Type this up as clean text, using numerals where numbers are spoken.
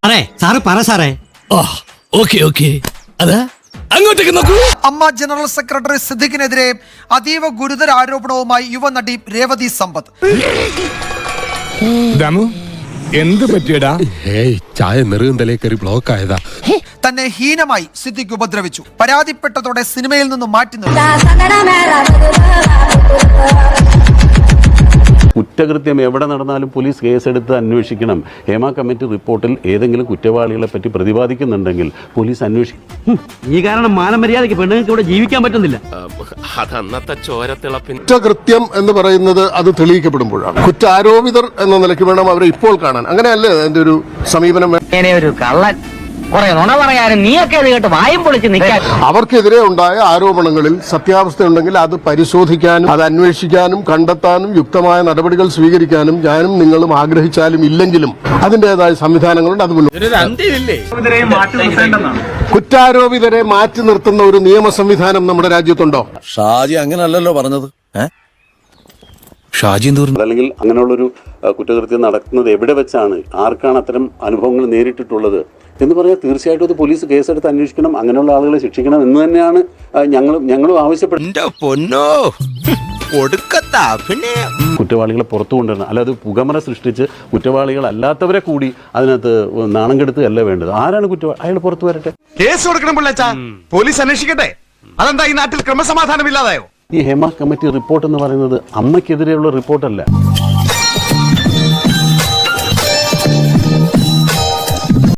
Sir പറ സാറേ. അതാ അങ്ങോട്ടേക്ക് നോക്കൂ. അമ്മ ജനറൽ സെക്രട്ടറി സിദ്ദിഖിനെതിരെ അതീവ ഗുരുതര ആരോപണവുമായി യുവനടി രേവതി സമ്പത്ത്. എന്ത് പറ്റിയടാ? ചായ നെറുകന്തലേ കയറി ബ്ലോക്ക് ആയതാ. തന്നെ ഹീനമായി സിദ്ദിഖ് ഉപദ്രവിച്ചു. പരാതിപ്പെട്ടതോടെ സിനിമയിൽ നിന്നും മാറ്റി നിർത്തി. കുറ്റകൃത്യം എവിടെ നടന്നാലും പോലീസ് കേസെടുത്ത് അന്വേഷിക്കണം. ഹേമ കമ്മിറ്റി റിപ്പോർട്ടിൽ ഏതെങ്കിലും കുറ്റവാളികളെ പറ്റി പ്രതിപാദിക്കുന്നുണ്ടെങ്കിൽ പോലീസ് അന്വേഷിക്കും. ഈ കാരണം മാനമര്യാദയ്ക്ക് പെണ്ണുങ്ങൾക്ക് ഇവിടെ ജീവിക്കാൻ പറ്റുന്നില്ല. അതന്നത്തെ ചോരത്തിളപ്പിന് കുറ്റകൃത്യം എന്ന് പറയുന്നത് അത് തെളിയിക്കപ്പെടുമ്പോഴാണ്. കുറ്റാരോപിതർ എന്ന നിലയ്ക്ക് വേണം അവരെ ഇപ്പോൾ കാണാൻ. അങ്ങനെയല്ലേ അതിന്റെ ഒരു സമീപനം? ഒരു കള്ളൻ കുറെ നുണ പറയാനും നീയൊക്കെ അത് കേട്ട് വായും പൊളിച്ച് നിൽക്കാൻ. അവർക്കെതിരെ ഉണ്ടായ ആരോപണങ്ങളിൽ സത്യാവസ്ഥ ഉണ്ടെങ്കിൽ അത് പരിശോധിക്കാനും അത് അന്വേഷിക്കാനും കണ്ടെത്താനും യുക്തമായ നടപടികൾ സ്വീകരിക്കാനും ഞാനും നിങ്ങളും ആഗ്രഹിച്ചാലും ഇല്ലെങ്കിലും അതിൻ്റെതായ സംവിധാനങ്ങളുണ്ട്. അത് കുറ്റാരോപിതരെ മാറ്റി നിർത്തുന്ന ഒരു നിയമ സംവിധാനം നമ്മുടെ രാജ്യത്തുണ്ടോ? ഷാജി അങ്ങനല്ലല്ലോ പറഞ്ഞത്. ഷാജി അല്ലെങ്കിൽ അങ്ങനെയുള്ളൊരു കുറ്റകൃത്യം നടക്കുന്നത് എവിടെ വെച്ചാണ്, ആർക്കാണ് അത്തരം അനുഭവങ്ങൾ നേരിട്ടിട്ടുള്ളത് എന്ന് പറഞ്ഞാൽ തീർച്ചയായിട്ടും അത് പോലീസ് കേസെടുത്ത് അന്വേഷിക്കണം, അങ്ങനെയുള്ള ആളുകളെ ശിക്ഷിക്കണം എന്ന് തന്നെയാണ് ഞങ്ങളും ആവശ്യപ്പെടുന്നത്. കുറ്റവാളികളെ പുറത്തു കൊണ്ടുവരണം, അല്ലാതെ പുകമറ സൃഷ്ടിച്ച് കുറ്റവാളികളല്ലാത്തവരെ കൂടി അതിനകത്ത് നാണം കെടുത്തുകയല്ല വേണ്ടത്. ആരാണ് കുറ്റവാളി? അയാൾ പുറത്തു വരട്ടെ. കേസ് കൊടുക്കണം പിള്ളേച്ചാ, പോലീസ് അന്വേഷിക്കട്ടെ. അതെന്താ ഈ നാട്ടിൽ ക്രമസമാധാനം ഇല്ലാതായോ? ഈ ഹേമ കമ്മിറ്റി റിപ്പോർട്ട് എന്ന് പറയുന്നത് അമ്മയ്ക്കെതിരെയുള്ള റിപ്പോർട്ടല്ല.